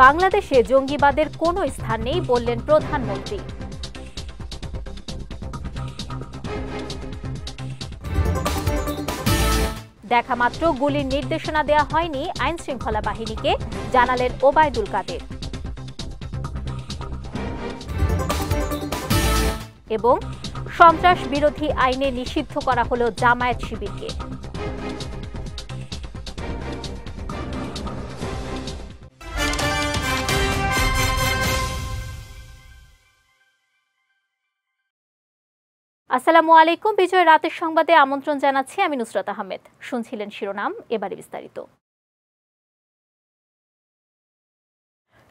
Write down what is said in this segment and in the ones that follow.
বাংলাদেশে জঙ্গিবাদের কোনো স্থান নেই বললেন প্রধানমন্ত্রী। দেখামাত্র গুলির নির্দেশনা দেওয়া হয়নি আইনশৃঙ্খলা বাহিনীকে, জানালেন ওবায়দুল কাদের। এবং সন্ত্রাস বিরোধী আইনে নিষিদ্ধ করা হলো জামায়াত শিবিরকে। আসসালামু আলাইকুম। বিজয় রাতের সংবাদে আমন্ত্রণ জানাচ্ছি আমি নুসরাত আহমেদ। শুনছিলেন শিরোনাম, এবারে বিস্তারিত।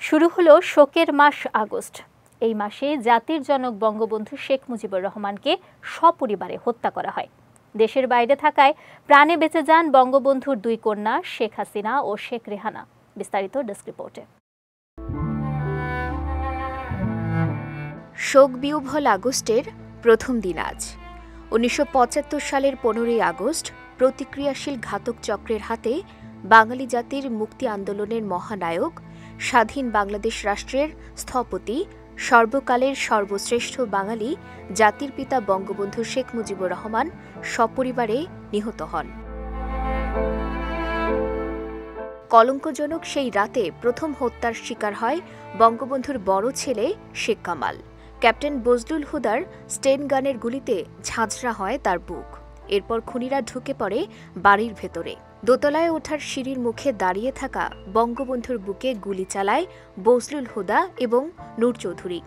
শুরু হলো শোকের মাস আগস্ট। এই মাসে জাতির জনক বঙ্গবন্ধু শেখ মুজিবুর রহমানকে সপরিবারে হত্যা করা হয়। দেশের বাইরে থাকায় প্রাণে বেঁচে যান বঙ্গবন্ধুর দুই কন্যা শেখ হাসিনা ও শেখ রেহানা। বিস্তারিত ডেস্ক রিপোর্টে। শোক বিহ্বল আগস্টের প্রথম দিন আজ। 1975 সালের 15ই আগস্ট প্রতিক্রিয়াশীল ঘাতক চক্রের হাতে বাঙালি জাতির মুক্তি আন্দোলনের মহানায়ক, স্বাধীন বাংলাদেশ রাষ্ট্রের স্থপতি, সর্বকালের সর্বশ্রেষ্ঠ বাঙালি জাতির পিতা বঙ্গবন্ধু শেখ মুজিবুর রহমান সপরিবারে নিহত হন। কলঙ্কজনক সেই রাতে প্রথম হত্যার শিকার হয় বঙ্গবন্ধুর বড় ছেলে শেখ কামাল। ক্যাপ্টেন বজলুল হুদার স্টেন গানের গুলিতে ঝাঁঝরা হয় তার বুক। এরপর খুনিরা ঢুকে পড়ে বাড়ির ভেতরে। দোতলায় ওঠার সিঁড়ির মুখে দাঁড়িয়ে থাকা বঙ্গবন্ধুর বুকে গুলি চালায় বজলুল হুদা এবং নূর চৌধুরী।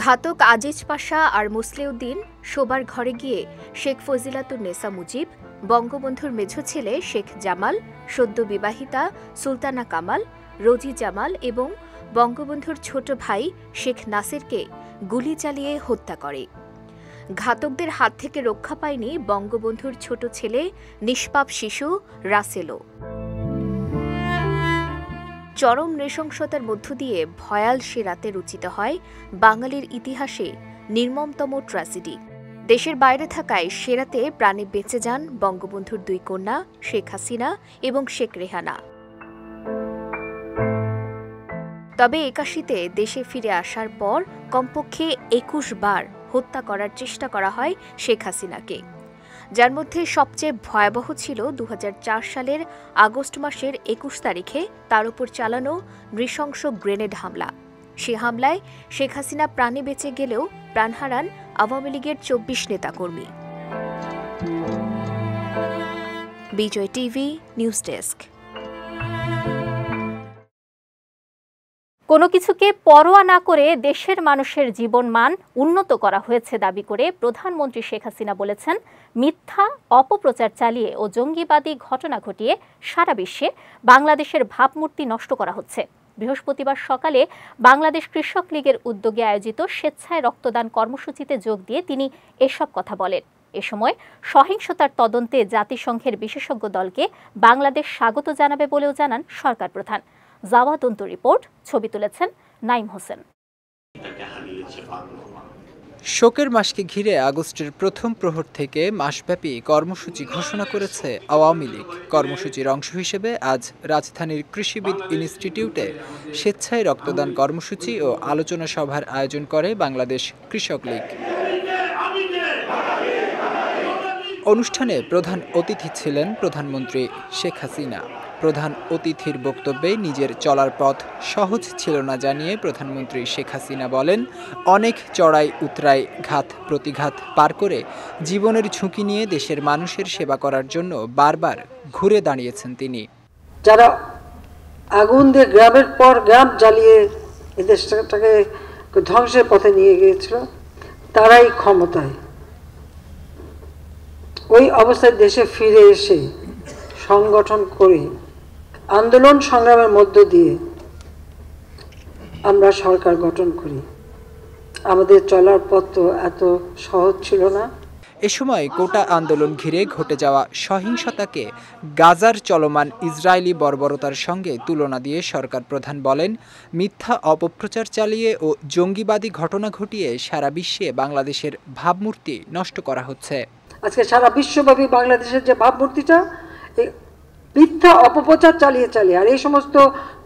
ঘাতক আজিজ পাশা আর মুসলিউদ্দিন শোবার ঘরে গিয়ে শেখ ফজিলাতুন্নেসা মুজিব, বঙ্গবন্ধুর মেঝ ছেলে শেখ জামাল, সদ্য বিবাহিতা সুলতানা কামাল, রোজি জামাল এবং বঙ্গবন্ধুর ছোট ভাই শেখ নাসিরকে গুলি চালিয়ে হত্যা করে। ঘাতকদের হাত থেকে রক্ষা পায়নি বঙ্গবন্ধুর ছোট ছেলে নিষ্পাপ শিশু রাসেলও। চরম নৃশংসতার মধ্য দিয়ে ভয়াল সে রাতে রচিত হয় বাঙালির ইতিহাসে নির্মমতম ট্র্যাজেডি। দেশের বাইরে থাকায় সে রাতে প্রাণে বেঁচে যান বঙ্গবন্ধুর দুই কন্যা শেখ হাসিনা এবং শেখ রেহানা। তবে 81-তে দেশে ফিরে আসার পর কমপক্ষে 21 বার হত্যা করার চেষ্টা করা হয় শেখ হাসিনাকে, যার মধ্যে সবচেয়ে ভয়াবহ ছিল 2004 সালের আগস্ট মাসের 21 তারিখে তার উপর চালানো নৃশংস গ্রেনেড হামলা। সে হামলায় শেখ হাসিনা প্রাণে বেঁচে গেলেও প্রাণ হারান আওয়ামী লীগের 24 নেতাকর্মী। বিজয় টিভি নিউজ ডেস্ক। কোনো কিছুকে পরোয়া না করে দেশের মানুষের জীবনমান উন্নত করা হয়েছে দাবি করে প্রধানমন্ত্রী শেখ হাসিনা বলেছেন, মিথ্যা অপপ্রচার চালিয়ে ও জঙ্গিবাদী ঘটনা ঘটিয়ে সারা বিশ্বে বাংলাদেশের ভাবমূর্তি নষ্ট করা হচ্ছে। বৃহস্পতিবার সকালে বাংলাদেশ কৃষক লীগের উদ্যোগে আয়োজিত স্বেচ্ছায় রক্তদান কর্মসূচিতে যোগ দিয়ে তিনি এসব কথা বলেন। এ সময় সহিংসতার তদন্তে জাতিসংঘের বিশেষজ্ঞ দলকে বাংলাদেশ স্বাগত জানাবে বলেও জানান সরকার প্রধান। জাওয়াদন্ত রিপোর্ট, ছবি তুলেছেন নাইম হোসেন। শোকের মাসকে ঘিরে আগস্টের প্রথম প্রহর থেকে মাসব্যাপী কর্মসূচি ঘোষণা করেছে আওয়ামী লীগ। কর্মসূচির অংশ হিসেবে আজ রাজধানীর কৃষিবিদ ইনস্টিটিউটে স্বেচ্ছায় রক্তদান কর্মসূচি ও আলোচনা সভার আয়োজন করে বাংলাদেশ কৃষক লীগ। অনুষ্ঠানে প্রধান অতিথি ছিলেন প্রধানমন্ত্রী শেখ হাসিনা। প্রধান অতিথির বক্তব্যে নিজের চলার পথ সহজ ছিল না জানিয়ে প্রধানমন্ত্রী শেখ হাসিনা বলেন, অনেক চড়াই উতরাই, ঘাত প্রতিঘাত পার করে জীবনের ঝুঁকি নিয়ে দেশের মানুষের সেবা করার জন্য বারবার ঘুরে দাঁড়িয়েছেন তিনি। যারা আগুন দিয়ে গ্রামের পর গ্রাম জ্বালিয়ে এই দেশটাকে ধ্বংসের পথে নিয়ে গিয়েছিল, তারাই ক্ষমতায়। ওই অবস্থায় দেশে ফিরে এসে সংগঠন করে আন্দোলন সংগ্রামের মধ্য দিয়ে আমরা সরকার গঠন করি। আমাদের চলার পথ তো এত সহজ ছিল না। এ সময় কোটা আন্দোলন ঘিরে ঘটে যাওয়া সহিংসতাকে গাজার চলমান ইসরায়েলি বর্বরতার সঙ্গে তুলনা দিয়ে সরকার প্রধান বলেন, মিথ্যা অপপ্রচার চালিয়ে ও জঙ্গিবাদী ঘটনা ঘটিয়ে সারা বিশ্বে বাংলাদেশের ভাবমূর্তি নষ্ট করা হচ্ছে। আজকে সারা বিশ্বব্যাপী বাংলাদেশের যে ভাবমূর্তিটা মিথ্যা অপপ্রচার চালিয়ে আর এই সমস্ত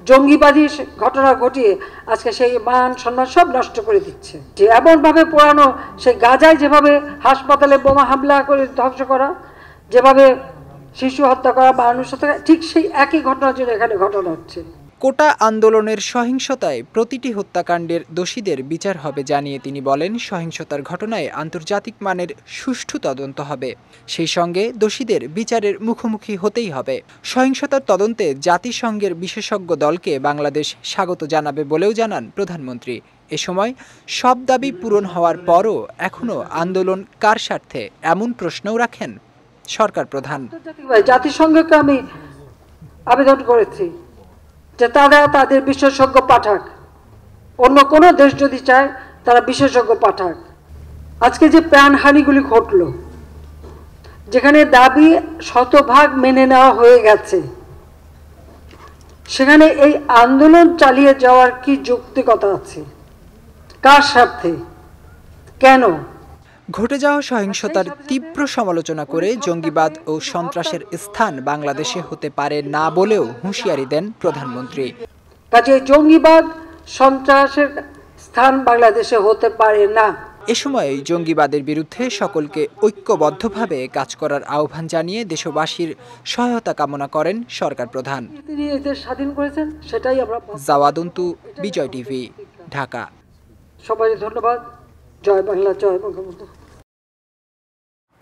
জঙ্গিবাদী ঘটনা ঘটিয়ে আজকে সেই মান সম্মান সব নষ্ট করে দিচ্ছে। যে এমনভাবে পোড়ানো, সেই গাজায় যেভাবে হাসপাতালে বোমা হামলা করে ধ্বংস করা, যেভাবে শিশু হত্যা করা, মানুষ হত্যা করা, ঠিক সেই একই ঘটনার জন্য এখানে ঘটনা হচ্ছে। কোটা আন্দোলনের সহিংসতায় প্রতিটি হত্যাকাণ্ডের দোষীদের বিচার হবে জানিয়ে তিনি বলেন, সহিংসতার ঘটনায় আন্তর্জাতিক মানের সুষ্ঠু তদন্ত হবে, সেই সঙ্গে দোষীদের বিচারের মুখোমুখি হতেই হবে। সহিংসতার তদন্তে জাতিসংঘের বিশেষজ্ঞ দলকে বাংলাদেশ স্বাগত জানাবে বলেও জানান প্রধানমন্ত্রী। এ সময় সব দাবি পূরণ হওয়ার পরও এখনও আন্দোলন কার স্বার্থে, এমন প্রশ্নও রাখেন সরকার প্রধান। জাতিসংঘকে আমি আবেদন করেছি যে তারা তাদের বিশেষজ্ঞ পাঠাক, অন্য কোনো দেশ যদি চায় তারা বিশেষজ্ঞ পাঠাক। আজকে যে প্রাণহানিগুলি ঘটলো, যেখানে দাবি শতভাগ মেনে নেওয়া হয়ে গেছে, সেখানে এই আন্দোলন চালিয়ে যাওয়ার কি যৌক্তিকতা আছে? কার স্বার্থে? কেন? ঘটে যাওয়া সহিংসতার তীব্র সমালোচনা করে জঙ্গিবাদ ও সন্ত্রাসের স্থান বাংলাদেশে হতে পারে না বলেও হুঁশিয়ারি দেন প্রধানমন্ত্রী। কাজে জঙ্গিবাদ সন্ত্রাসের স্থান বাংলাদেশে হতে পারে না। এ সময় জঙ্গিবাদের বিরুদ্ধে সকলকে ঐক্যবদ্ধভাবে কাজ করার আহ্বান জানিয়ে দেশবাসীর সহায়তা কামনা করেন সরকার প্রধান। তিনি এদের স্বাধীন করেছেন, সেটাই আমরা। জাওয়াদন্তু, বিজয় টিভি, ঢাকা। সবাই ধন্যবাদ। জয় বাংলা, জয় বঙ্গবন্ধু।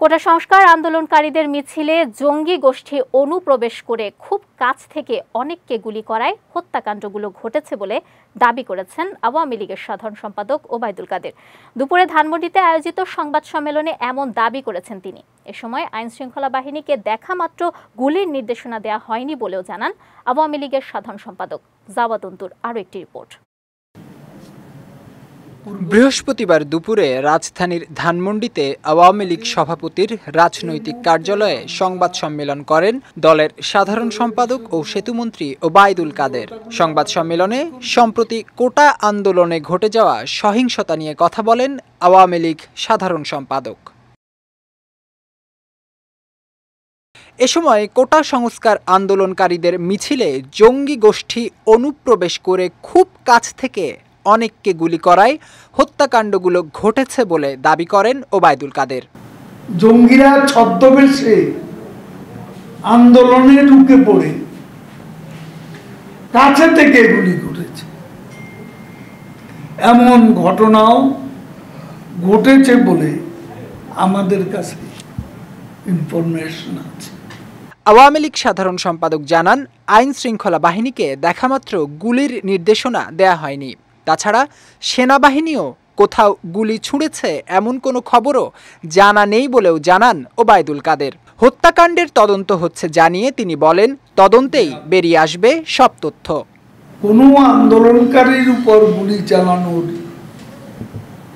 কোটা সংস্কার আন্দোলনকারীদের মিছিলে জঙ্গি গোষ্ঠী অনুপ্রবেশ করে খুব কাছ থেকে অনেককে গুলি করায় হত্যাকাণ্ডগুলো ঘটেছে বলে দাবি করেছেন আওয়ামী লীগের সাধারণ সম্পাদক ওবায়দুল কাদের। দুপুরে ধানমন্ডিতে আয়োজিত সংবাদ সম্মেলনে এমন দাবি করেছেন তিনি। এ সময় আইনশৃঙ্খলা বাহিনীকে দেখা মাত্র গুলির নির্দেশনা দেওয়া হয়নি বলেও জানান আওয়ামী লীগের সাধারণ সম্পাদক। জাওয়াদন্তুর আরও একটি রিপোর্ট। বৃহস্পতিবার দুপুরে রাজধানীর ধানমন্ডিতে আওয়ামী লীগ সভাপতির রাজনৈতিক কার্যালয়ে সংবাদ সম্মেলন করেন দলের সাধারণ সম্পাদক ও সেতুমন্ত্রী ওবায়দুল কাদের। সংবাদ সম্মেলনে সম্প্রতি কোটা আন্দোলনে ঘটে যাওয়া সহিংসতা নিয়ে কথা বলেন আওয়ামী লীগ সাধারণ সম্পাদক। এ সময় কোটা সংস্কার আন্দোলনকারীদের মিছিলে জঙ্গি গোষ্ঠী অনুপ্রবেশ করে খুব কাছ থেকে অনেককে গুলি করায় হত্যাকাণ্ডগুলো ঘটেছে বলে দাবি করেন ওবায়দুল কাদের। জঙ্গিরা ছদ্মবেশে আন্দোলনে ঢুকে পড়ে কাছে থেকে গুলি করেছে, এমন ঘটনাও ঘটেছে বলে আমাদের কাছে ইনফরমেশন আছে। আওয়ামী লীগ সাধারণ সম্পাদক জানান, আইন শৃঙ্খলা বাহিনীকে দেখামাত্র গুলির নির্দেশনা দেয়া হয়নি। তাছাড়া সেনাবাহিনীও কোথাও গুলি ছুঁড়েছে এমন কোনো খবরও জানা নেই বলেও জানান ওবায়দুল কাদের। হত্যাকাণ্ডের তদন্ত হচ্ছে জানিয়ে তিনি বলেন, তদন্তেই বেরিয়ে আসবে সব তথ্য। কোনো আন্দোলনকারীর উপর গুলি চালানোর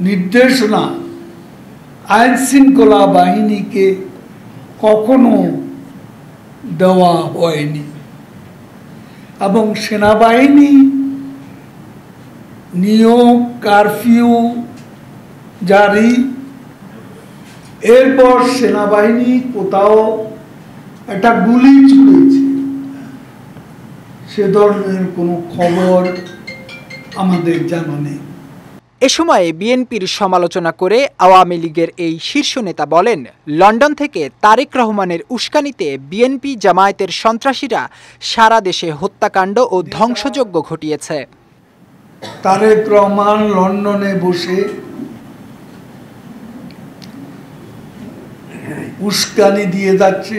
নির্দেশনা আইন শৃঙ্খলা বাহিনীকে কখনো দেওয়া হয়নি এবং সেনাবাহিনী নিয়োগ, কারফিউ জারি, এরপর সেনাবাহিনী কোথাও একটা গুলি ছুড়েছে সে ধরনের কোনো খবর আমাদের জানা নেই। এ সময় বিএনপির সমালোচনা করে আওয়ামী লীগের এই শীর্ষ নেতা বলেন, লন্ডন থেকে তারেক রহমানের উস্কানিতে বিএনপি জামায়াতের সন্ত্রাসীরা সারা দেশে হত্যাকাণ্ড ও ধ্বংসযজ্ঞ ঘটিয়েছে। তারেক রহমান লন্ডনে বসে উস্কানি দিয়ে যাচ্ছে,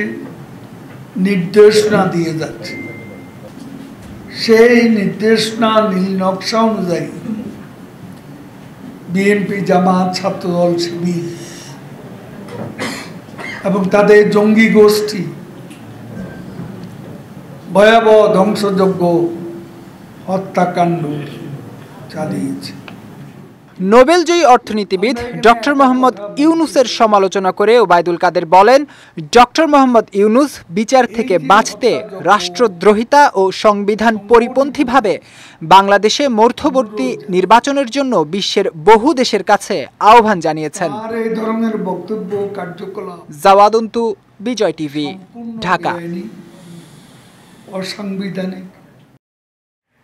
নির্দেশনা দিয়ে যাচ্ছে। সেই নির্দেশনা নীল নকশা অনুযায়ী বিএনপি, জামাত, ছাত্রদল, শিবির এবং তাদের জঙ্গি গোষ্ঠী ভয়াবহ ধ্বংসযজ্ঞ, হত্যাকাণ্ড চালিয়েছে। নোবেলজয়ী অর্থনীতিবিদ ডক্টর মোহাম্মদ ইউনুসের সমালোচনা করে ওবায়দুল কাদের বলেন, ডক্টর মোহাম্মদ ইউনুস বিচার থেকে বাঁচতে রাষ্ট্রদ্রোহিতা ও সংবিধান পরিপন্থীভাবে বাংলাদেশে মধ্যবর্তী নির্বাচনের জন্য বিশ্বের বহু দেশের কাছে আহ্বান জানিয়েছেন। এই ধরনের বক্তব্য, কার্যকলাপ জাওয়াদন্তু, বিজয় টিভি, ঢাকা। অসাংবিধানিক।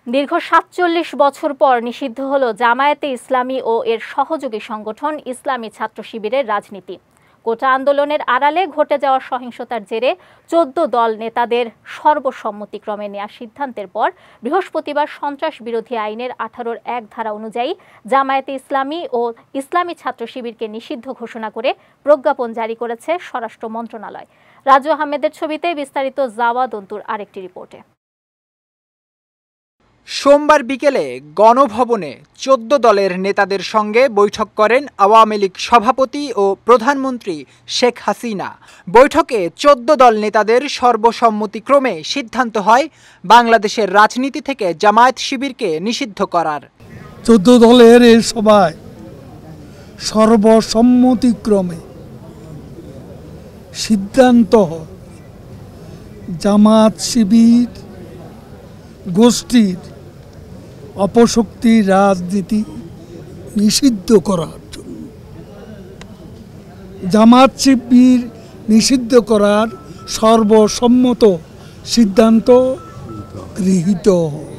দীর্ঘ ৪৭ বছর পর নিষিদ্ধ হলো জামায়াতে ইসলামী ও এর সহযোগী সংগঠন ইসলামী ছাত্র শিবিরের রাজনীতি। কোটা আন্দোলনের আড়ালে ঘটে যাওয়া সহিংসতার জেরে ১৪ দল নেতাদের সর্বসম্মতিক্রমে নেওয়া সিদ্ধান্তের পর বৃহস্পতিবার সন্ত্রাস বিরোধী আইনের ১৮-এর ১ ধারা অনুযায়ী জামায়াতে ইসলামী ও ইসলামী ছাত্র শিবিরকে নিষিদ্ধ ঘোষণা করে প্রজ্ঞাপন জারি করেছে স্বরাষ্ট্র মন্ত্রণালয়। রাজু আহমেদের ছবিতে বিস্তারিত জাওয়াদ অন্তুর আরেকটি রিপোর্টে। সোমবার বিকেলে গণভবনে ১৪ দলের নেতাদের সঙ্গে বৈঠক করেন আওয়ামী লীগ সভাপতি ও প্রধানমন্ত্রী শেখ হাসিনা। বৈঠকে ১৪ দল নেতাদের সর্বসম্মতিক্রমে সিদ্ধান্ত হয় বাংলাদেশের রাজনীতি থেকে জামায়াত শিবিরকে নিষিদ্ধ করার। ১৪ দলের এই সভায় সর্বসম্মতিক্রমে সিদ্ধান্ত হয় জামায়াত শিবির গোষ্ঠীর অপশক্তি রাজনীতি নিষিদ্ধ করার জন্য। জামায়াত শিবির নিষিদ্ধ করার সর্বসম্মত সিদ্ধান্ত গৃহীত হয়।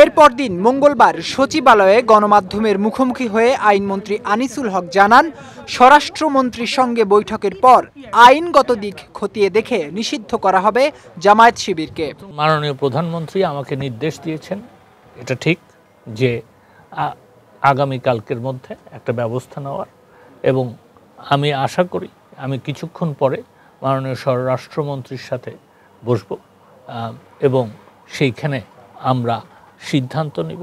এরপর দিন মঙ্গলবার সচিবালয়ে গণমাধ্যমের মুখোমুখি হয়ে আইনমন্ত্রী আনিসুল হক জানান, স্বরাষ্ট্রমন্ত্রীর সঙ্গে বৈঠকের পর আইনগত দিক খতিয়ে দেখে নিষিদ্ধ করা হবে জামায়াত শিবিরকে। মাননীয় প্রধানমন্ত্রী আমাকে নির্দেশ দিয়েছেন, এটা ঠিক যে আগামীকালকের মধ্যে একটা ব্যবস্থা নেওয়ার, এবং আমি আশা করি আমি কিছুক্ষণ পরে মাননীয় স্বরাষ্ট্রমন্ত্রীর সাথে বসব এবং সেইখানে আমরা সিদ্ধান্ত নিব।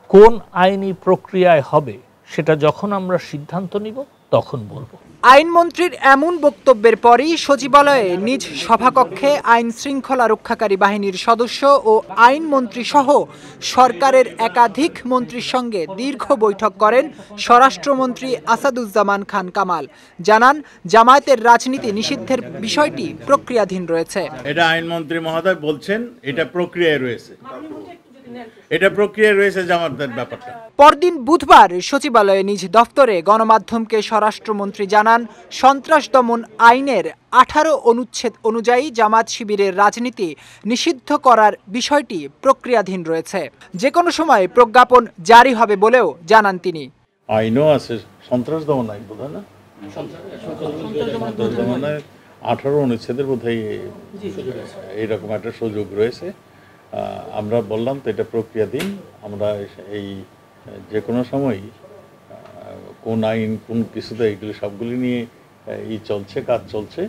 কোন আইনি প্রক্রিয়ায় হবে সেটা যখন আমরা সিদ্ধান্ত নিব তখন বলবো। আইনমন্ত্রীর এমন বক্তব্যের পরই সচিবালয়ে নিজ সভাকক্ষে আইন শৃঙ্খলা রক্ষাকারী বাহিনীর সদস্য ও আইনমন্ত্রী সহ সরকারের একাধিক মন্ত্রীর সঙ্গে দীর্ঘ বৈঠক করেন স্বরাষ্ট্রমন্ত্রী আসাদুজ্জামান খান কামাল। জানান, জামায়াতের রাজনীতি নিষিদ্ধের বিষয়টি প্রক্রিয়াধীন রয়েছে। এটা আইনমন্ত্রী মহোদয় বলছেন এটা প্রক্রিয়ায় রয়েছে, এটা প্রক্রিয়ায় রয়েছে জামায়াতের ব্যাপারটা। পরদিন বুধবার সচিবালয়ে নিজ দফতরে গণমাধ্যমকে স্বরাষ্ট্রমন্ত্রী জানান, সন্ত্রাস দমন আইনের 18 অনুচ্ছেদ অনুযায়ী জামায়াত শিবিরের রাজনীতি নিষিদ্ধ করার বিষয়টি প্রক্রিয়াধীন রয়েছে। যে কোনো সময় প্রজ্ঞাপন জারি হবে বলেও জানান তিনি। আইনও আছে, সন্ত্রাস দমন আইন বোধ হয় না, 18 অনুচ্ছেদের বোধহয় এইরকম একটা সুযোগ রয়েছে। আমরা বললাম তো এটা প্রক্রিয়াধীন। আমরা এই যে কোনো সময় কোন আইন কোন কিছুতে এইগুলি সবগুলি নিয়ে কাজ চলছে,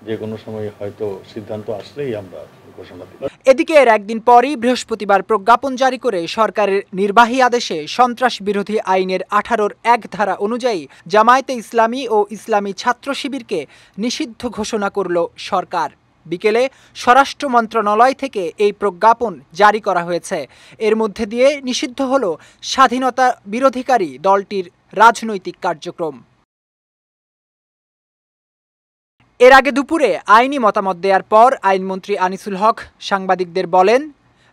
যে কোনো সময় হয়তো সিদ্ধান্ত আসলেই আমরা ঘোষণা দিব। এদিকে এর একদিন পরই বৃহস্পতিবার প্রজ্ঞাপন জারি করে সরকারের নির্বাহী আদেশে সন্ত্রাস বিরোধী আইনের 18-এর 1 ধারা অনুযায়ী জামায়াতে ইসলামী ও ইসলামী ছাত্র শিবিরকে নিষিদ্ধ ঘোষণা করল সরকার। বিকেলে স্বরাষ্ট্র মন্ত্রণালয় থেকে এই প্রজ্ঞাপন জারি করা হয়েছে। এর মধ্যে দিয়ে নিষিদ্ধ হল স্বাধীনতা বিরোধীকারী দলটির রাজনৈতিক কার্যক্রম। এর আগে দুপুরে আইনি মতামত দেওয়ার পর আইনমন্ত্রী আনিসুল হক সাংবাদিকদের বলেন,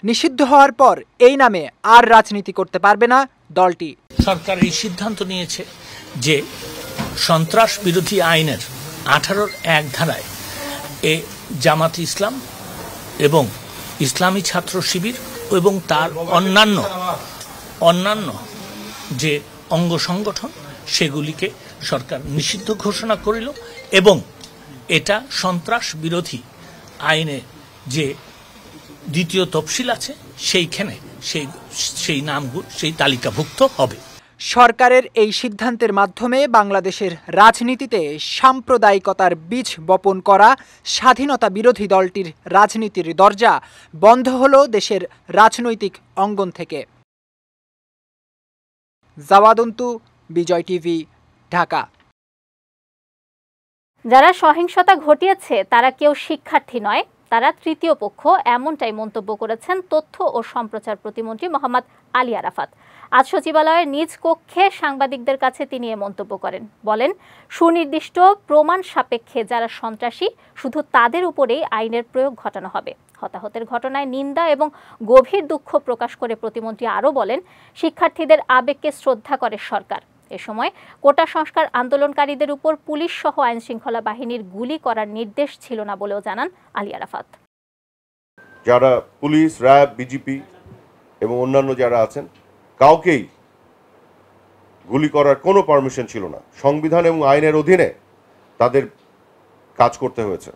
নিষিদ্ধ হওয়ার পর এই নামে আর রাজনীতি করতে পারবে না দলটি। সরকার এই সিদ্ধান্ত নিয়েছে যে সন্ত্রাস বিরোধী আইনের 18-এর 1 ধারায় জামাত ইসলাম এবং ইসলামী ছাত্র শিবির এবং তার অন্যান্য যে অঙ্গ সংগঠন সেগুলিকে সরকার নিষিদ্ধ ঘোষণা করিল, এবং এটা সন্ত্রাস বিরোধী আইনে যে দ্বিতীয় তফসিল আছে সেইখানে সেই নামগুলো সেই তালিকাভুক্ত হবে। সরকারের এই সিদ্ধান্তের মাধ্যমে বাংলাদেশের রাজনীতিতে সাম্প্রদায়িকতার বীজ বপন করা স্বাধীনতা বিরোধী দলটির রাজনীতির দরজা বন্ধ হলো দেশের রাজনৈতিক অঙ্গন থেকে। জাওয়াদ অন্তু, বিজয় টিভি, ঢাকা। যারা সহিংসতা ঘটিয়েছে তারা কেউ শিক্ষার্থী নয়, তারা তৃতীয় পক্ষ, এমনটাই মন্তব্য করেছেন তথ্য ও সম্প্রচার প্রতিমন্ত্রী মোহাম্মদ আলী আরাফাত। আজ সচিবালয়ের নিজ কক্ষে সাংবাদিকদের কাছে তিনি এ মন্তব্য করেন। বলেন, সুনির্দিষ্ট প্রমাণ সাপেক্ষে যারা সন্ত্রাসী শুধু তাদের উপরেই আইনের প্রয়োগ ঘটানো হবে। হতাহতের ঘটনায় নিন্দা এবং গভীর দুঃখ প্রকাশ করে প্রতিমন্ত্রী আরও বলেন, শিক্ষার্থীদের আবেগকে শ্রদ্ধা করে সরকার। এ সময় কোটা সংস্কার আন্দোলনকারীদের উপর পুলিশ সহ আইনশৃঙ্খলা বাহিনীর গুলি করার নির্দেশ ছিল না বলেও জানান আলী আরাফাত। যারা পুলিশ, র্যাব, বিজিপি এবং অন্যান্য যারা আছেন, কাউকেই গুলি করার কোনো পারমিশন ছিল না। সংবিধান এবং আইনের অধীনে তাদের কাজ করতে হয়েছে।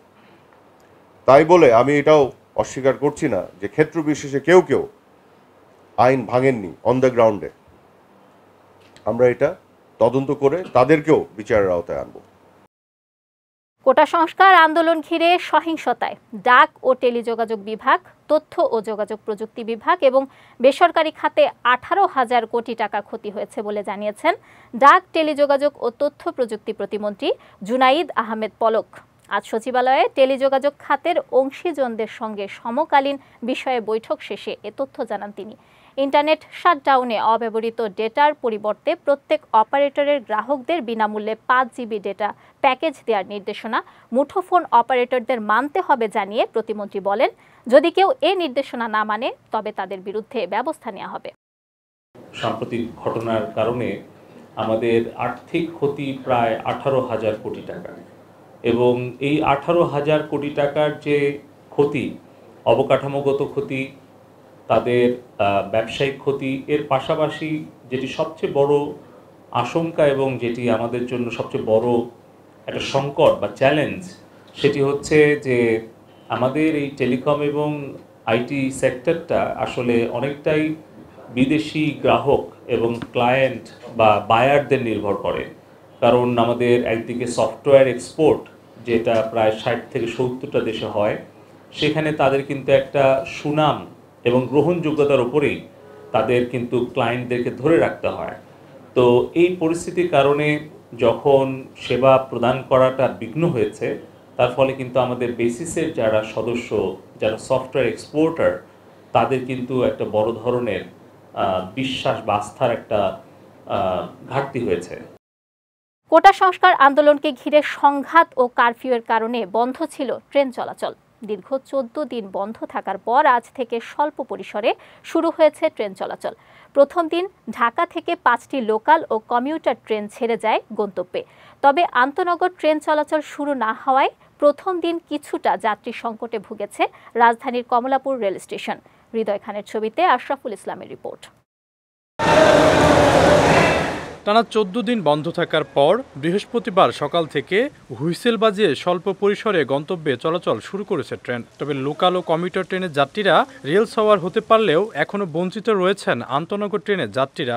তাই বলে আমি এটাও অস্বীকার করছি না যে ক্ষেত্র বিশেষে কেউ কেউ আইন ভাঙেননি অন দ্য গ্রাউন্ডে। আমরা এটা তদন্ত করে তাদেরকেও বিচারের আওতায় আনব। কোটা সংস্কার আন্দোলন ঘিরে সহিংসতায় ডাক ও টেলিযোগাযোগ বিভাগ, তথ্য ও যোগাযোগ প্রযুক্তি বিভাগ এবং বেসরকারি খাতে 18,000 কোটি টাকা ক্ষতি হয়েছে বলে জানিয়েছেন ডাক, টেলিযোগাযোগ ও তথ্য প্রযুক্তি প্রতিমন্ত্রী জুনাইদ আহমেদ পলক। আজ সচিবালয়ে টেলিযোগাযোগ খাতের অংশীজনদের সঙ্গে সমকালীন বিষয়ে বৈঠক শেষে এ তথ্য জানান তিনি। ইন্টারনেট শাটডাউনে অব্যবহৃত ডেটার পরিবর্তে প্রত্যেক অপারেটরের গ্রাহকদের বিনামূল্যে 5 GB ডেটা প্যাকেজ দেওয়ার নির্দেশনা মুঠোফোন অপারেটরদের মানতে হবে জানিয়ে প্রতিমন্ত্রী বলেন, যদি কেউ এ নির্দেশনা না মানে তবে তাদের বিরুদ্ধে ব্যবস্থা নেওয়া হবে। সাম্প্রতিক ঘটনার কারণে আমাদের আর্থিক ক্ষতি প্রায় 18,000 কোটি টাকা, এবং এই 18,000 কোটি টাকার যে ক্ষতি, অবকাঠামোগত ক্ষতি, তাদের ব্যবসায়িক ক্ষতি, এর পাশাপাশি যেটি সবচেয়ে বড় আশঙ্কা এবং যেটি আমাদের জন্য সবচেয়ে বড় একটা সংকট বা চ্যালেঞ্জ, সেটি হচ্ছে যে আমাদের এই টেলিকম এবং আইটি সেক্টরটা আসলে অনেকটাই বিদেশি গ্রাহক এবং ক্লায়েন্ট বা বায়ারদের নির্ভর করে। কারণ আমাদের একদিকে সফটওয়্যার এক্সপোর্ট, যেটা প্রায় 60 থেকে 70টা দেশে হয়, সেখানে তাদের কিন্তু একটা সুনাম এবং গ্রহণযোগ্যতার উপরেই তাদের কিন্তু ক্লায়েন্টদেরকে ধরে রাখতে হয়। তো এই পরিস্থিতির কারণে যখন সেবা প্রদান করাটা বিঘ্ন হয়েছে, তার ফলে কিন্তু আমাদের বেসিসের যারা সদস্য, যারা সফটওয়্যার এক্সপোর্টার, তাদের কিন্তু একটা বড় ধরনের বিশ্বাস বা আস্থার একটা ঘাটতি হয়েছে। কোটা সংস্কার আন্দোলনকে ঘিরে সংঘাত ও কারফিউয়ের কারণে বন্ধ ছিল ট্রেন চলাচল। দীর্ঘ 14 দিন বন্ধ থাকার পর আজ থেকে স্বল্প পরিসরে শুরু হয়েছে ট্রেন চলাচল। প্রথম দিন ঢাকা থেকে 5টি লোকাল ও কমিউটার ট্রেন ছেড়ে যায় গন্তব্যে। তবে আন্তনগর ট্রেন চলাচল শুরু না হওয়ায় প্রথম দিন কিছুটা যাত্রী সংকটে ভুগেছে রাজধানীর কমলাপুর রেল স্টেশন। হৃদয় খানের ছবিতে আশরাফুল ইসলামের রিপোর্ট। টানা 14 দিন বন্ধ থাকার পর বৃহস্পতিবার সকাল থেকে হুইসেল বাজিয়ে স্বল্প পরিসরে গন্তব্যে চলাচল শুরু করেছে ট্রেন। তবে লোকাল ও কমিউটার ট্রেনের যাত্রীরা রেল সওয়ার হতে পারলেও এখনও বঞ্চিত রয়েছেন আন্তনগর ট্রেনের যাত্রীরা।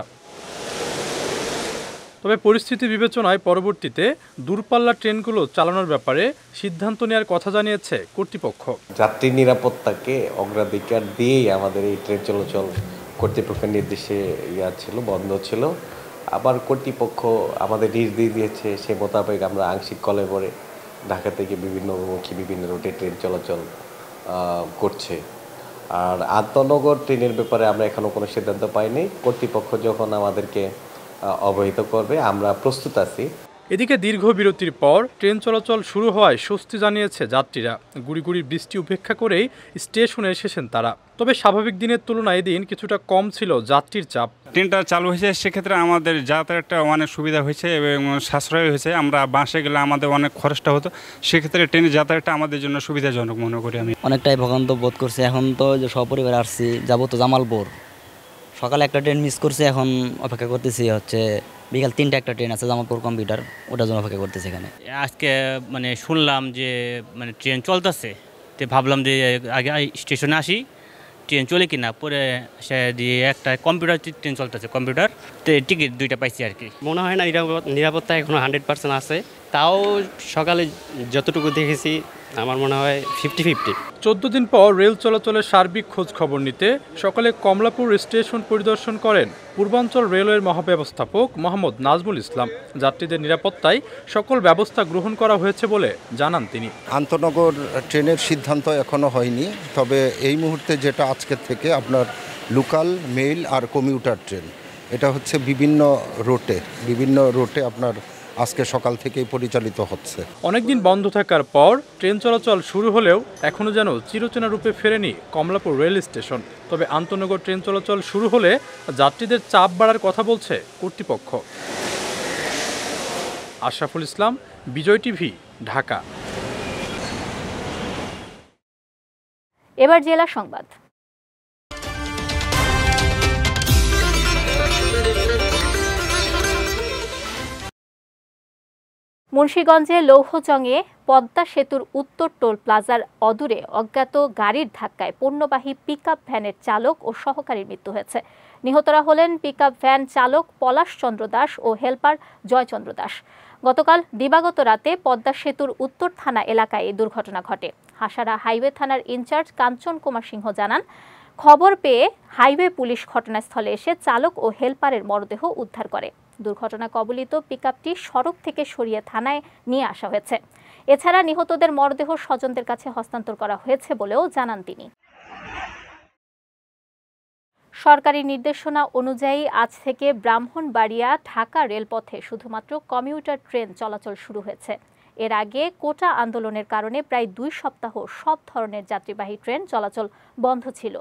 তবে পরিস্থিতি বিবেচনায় পরবর্তীতে দূরপাল্লা ট্রেনগুলো চালানোর ব্যাপারে সিদ্ধান্ত নেওয়ার কথা জানিয়েছে কর্তৃপক্ষ। যাত্রী নিরাপত্তাকে অগ্রাধিকার দিয়েই আমাদের এই ট্রেন চলাচল কর্তৃপক্ষের নির্দেশে বন্ধ ছিল। আবার কর্তৃপক্ষ আমাদের নির্দেশ দিয়েছে, সে মোতাবেক আমরা আংশিক কলেবরে ঢাকা থেকে বিভিন্ন রুটে ট্রেন চলাচল করছে। আর আন্তনগর ট্রেনের ব্যাপারে আমরা এখনও কোনো সিদ্ধান্ত পাইনি। কর্তৃপক্ষ যখন আমাদেরকে অবহিত করবে আমরা প্রস্তুত আছি। এদিকে দীর্ঘ বিরতির পর ট্রেন চলাচল শুরু হওয়ায় স্বস্তি জানিয়েছে যাত্রীরা। গুড়ি গুড়ি বৃষ্টি উপেক্ষা করেই স্টেশনে এসেছেন তারা। তবে স্বাভাবিক দিনের তুলনায় এদিন কিছুটা কম ছিল যাত্রীর চাপ। ট্রেনটা চালু হয়েছে, সেক্ষেত্রে আমাদের যাতায়াতটা অনেক সুবিধা হয়েছে এবং সাশ্রয় হয়েছে। আমরা বাসে গেলে আমাদের অনেক খরচটা হতো, সেক্ষেত্রে ট্রেনের যাতায়াতটা আমাদের জন্য সুবিধাজনক মনে করি আমি। অনেকটাই ভোগান্ত বোধ করছি। এখন তো যে সপরিবার আসছি, যাবো তো জামালপুর। সকালে একটা ট্রেন মিস করছি, এখন অপেক্ষা করতেছি হচ্ছে বিকাল 3টা একটা ট্রেন আছে জামালপুর কম্পিউটার, ওটার জন্য অপেক্ষা করতেছি এখানে। আজকে শুনলাম যে ট্রেন চলতেছে, তো ভাবলাম যে আগে স্টেশনে আসি, ট্রেন চলে কিনা। পরে সে দিয়ে একটা কম্পিউটার ট্রেন চলতেছে, কম্পিউটার টিকিট 2টা পাইছি আর কি। মনে হয় না নিরাপত্তা এখনো 100% আছে। তাও সকালে যতটুকু দেখেছি আমার মনে হয় 50-50। 14 দিন পর রেল চলাচলের সার্বিক খোঁজ খবর নিতে সকালে কমলাপুর স্টেশন পরিদর্শন করেন পূর্বাঞ্চল রেলওয়ের মহাব্যবস্থাপক মোহাম্মদ নাজমুল ইসলাম। যাত্রীদের নিরাপত্তায় সকল ব্যবস্থা গ্রহণ করা হয়েছে বলে জানান তিনি। আন্তনগর ট্রেনের সিদ্ধান্ত এখনো হয়নি, তবে এই মুহূর্তে যেটা আজকের থেকে আপনার লোকাল, মেইল আর কমিউটার ট্রেন, এটা হচ্ছে বিভিন্ন রুটে আপনার আজকে সকাল থেকেই পরিচালিত হচ্ছে। অনেকদিন বন্ধ থাকার পর ট্রেন চলাচল শুরু হলেও এখনো যেন চিরচেনা রূপে ফেরেনি কমলাপুর রেল স্টেশন। তবে আন্তনগর ট্রেন চলাচল শুরু হলে যাত্রীদের চাপ বাড়ার কথা বলছে কর্তৃপক্ষ। আশরাফুল ইসলাম, বিজয় টিভি, ঢাকা। এবার জেলা সংবাদ। মুন্সিগঞ্জে লৌহজংয়ে পদ্মা সেতুর উত্তর টোল প্লাজার অদূরে অজ্ঞাত গাড়ির ধাক্কায় পণ্যবাহী পিকআপ ভ্যানের চালক ও সহকারীর মৃত্যু হয়েছে। নিহতরা হলেন পিকআপ ভ্যান চালক পলাশ চন্দ্র দাস ও হেলপার জয়চন্দ্র দাস। গতকাল দিবাগত রাতে পদ্মা সেতুর উত্তর থানা এলাকায় এই দুর্ঘটনা ঘটে। হাসারা হাইওয়ে থানার ইনচার্জ কাঞ্চন কুমার সিংহ জানান, খবর পেয়ে হাইওয়ে পুলিশ ঘটনাস্থলে এসে চালক ও হেলপারের মরদেহ উদ্ধার করে। দুর্ঘটনা কবলিত পিকআপটি সড়ক থেকে সরিয়ে থানায় নিয়ে আসা হয়েছে। এছাড়া নিহতদের মরদেহ স্বজনদের কাছে হস্তান্তর করা হয়েছে বলেও জানান তিনি। সরকারি নির্দেশনা অনুযায়ী আজ থেকে ব্রাহ্মণবাড়িয়া ঢাকা রেলপথে শুধুমাত্র কমিউটার ট্রেন চলাচল শুরু হয়েছে। এর আগে কোটা আন্দোলনের কারণে প্রায় 2 সপ্তাহ সব ধরনের যাত্রীবাহী ট্রেন চলাচল বন্ধ ছিল।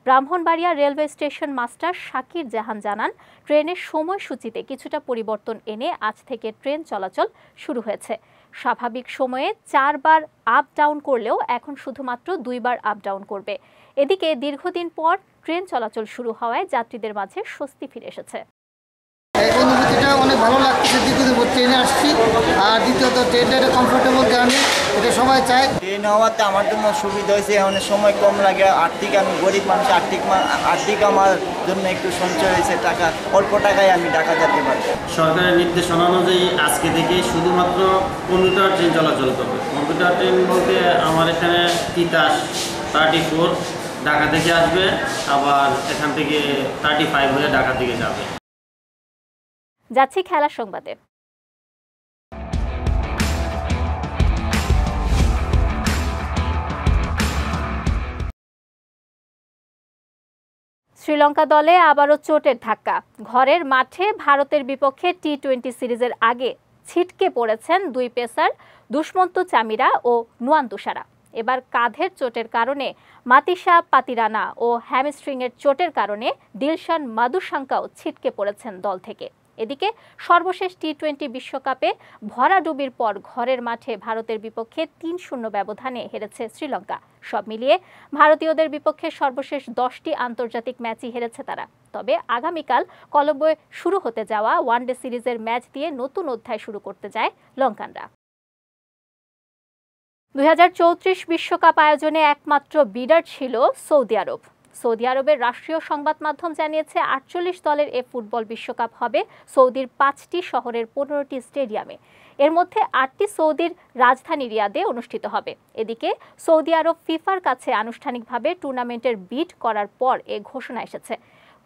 Brahmanbaria railway station master Shakir Jahan জানান, ট্রেনের সময়সূচিতে কিছুটা পরিবর্তন এনে আজ থেকে ট্রেন চলাচল শুরু হয়েছে। স্বাভাবিক সময়ে 4 বার আপ ডাউন করলেও এখন শুধুমাত্র 2 বার আপ ডাউন করবে। এদিকে দীর্ঘদিন পর ট্রেন চলাচল শুরু হওয়ায় যাত্রীদের মাঝে স্বস্তি ফিরে এসেছে। অনুভূতিটা অনেক ভালো লাগছে, দীর্ঘদিন পর ট্রেনে আসছি। আর দ্বিতীয়ত ট্রেনটা একটা কমফোর্টেবল জার্নি, এটা সবাই চায়। ট্রেন হওয়াতে আমার জন্য সুবিধা হয়েছে, এখন সময় কম লাগে। আর্থিক আমি গরিব মানুষ, আর্থিক আমার জন্য একটু সঞ্চয় হয়েছে, টাকা অল্প টাকায় আমি ঢাকা যেতে পারি। সরকারের নির্দেশনা অনুযায়ী আজকে থেকে শুধুমাত্র কমিউটার ট্রেন চলাচল করবে। কমিউটার ট্রেন বলতে আমার এখানে তিতাস 34 ঢাকা থেকে আসবে, আবার এখান থেকে 35 হয়ে ঢাকা থেকে যাবে। যাচ্ছি খেলা সংবাদে। শ্রীলঙ্কা দলে আবারও চোটের ধাক্কা। ঘরের মাঠে ভারতের বিপক্ষে টি-20 সিরিজের আগে ছিটকে পড়েছেন 2 পেসার দুষ্মন্ত চামিরা ও নুয়ান তুষারা। এবার কাঁধের চোটের কারণে মাতিসা পাতিরানা ও হ্যামস্ট্রিংয়ের চোটের কারণে দিলশান মাদুসাঙ্কাও ছিটকে পড়েছেন দল থেকে। এদিকে সর্বশেষ টি-20 বিশ্বকাপে ভরাডুবির পর ঘরের মাঠে ভারতের বিপক্ষে 3-0 ব্যবধানে হেরেছে শ্রীলঙ্কা। সব মিলিয়ে ভারতীয়দের বিপক্ষে সর্বশেষ 10টি আন্তর্জাতিক ম্যাচই হেরেছে তারা। তবে আগামীকাল কলম্বোয় শুরু হতে যাওয়া ওয়ানডে সিরিজের ম্যাচ দিয়ে নতুন অধ্যায় শুরু করতে যায় লঙ্কানরা। 2034 বিশ্বকাপ আয়োজনে একমাত্র বিডার ছিল সৌদি আরব। সৌদি আরবের রাষ্ট্রীয় সংবাদ মাধ্যম জানিয়েছে 48 দলের এ ফুটবল বিশ্বকাপ হবে সৌদির 5টি শহরের 15টি স্টেডিয়ামে। এর মধ্যে 8টি সৌদির রাজধানী রিয়াদে অনুষ্ঠিত হবে। এদিকে সৌদি আরব ফিফার কাছে আনুষ্ঠানিকভাবে টুর্নামেন্টের বিড করার পর এ ঘোষণা এসেছে।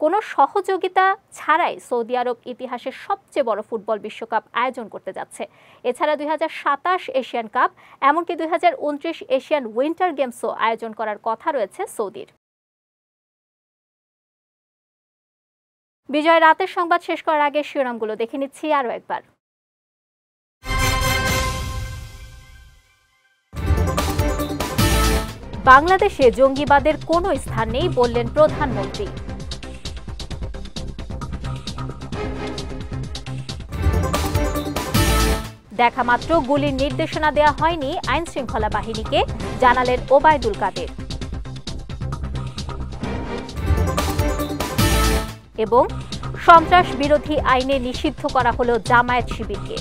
কোনো সহযোগিতা ছাড়াই সৌদি আরব ইতিহাসের সবচেয়ে বড় ফুটবল বিশ্বকাপ আয়োজন করতে যাচ্ছে। এছাড়া 2027 এশিয়ান কাপ এমনকি 2029 এশিয়ান উইন্টার গেমসও আয়োজন করার কথা রয়েছে সৌদির। বিজয় রাতের সংবাদ শেষ করার আগে শিরোনামগুলো দেখে নিচ্ছি আরও একবার। বাংলাদেশে জঙ্গিবাদের কোনো স্থান নেই বললেন প্রধানমন্ত্রী। দেখামাত্র গুলির নির্দেশনা দেওয়া হয়নি আইনশৃঙ্খলা বাহিনীকে, জানালেন ওবায়দুল কাদের। এবং সন্ত্রাস বিরোধী আইনে নিষিদ্ধ করা হলো জামায়াত শিবিরকে।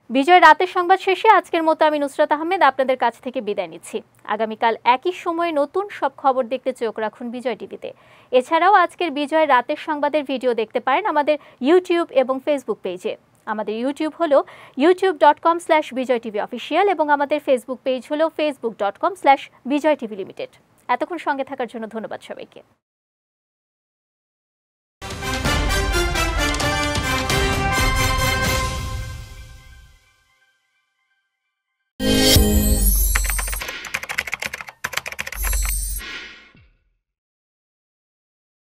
বিজয় রাতের সংবাদ শেষে আজকের মতো আমি নুসরাত আহমেদ আপনাদের কাছ থেকে বিদায় নিচ্ছি। আগামীকাল একই সময়ে নতুন সব খবর দেখতে চোখ রাখুন বিজয় টিভিতে। এছাড়াও আজকের বিজয় রাতের সংবাদের ভিডিও দেখতে পারেন আমাদের ইউটিউব এবং ফেসবুক পেজে। আমাদের ইউটিউব হলো youtube.com/BijayTVOfficial এবং আমাদের ফেসবুক পেজ হলো facebook.com/BijayTVLimited। এতক্ষণ সঙ্গে থাকার জন্য ধন্যবাদ সবাইকে।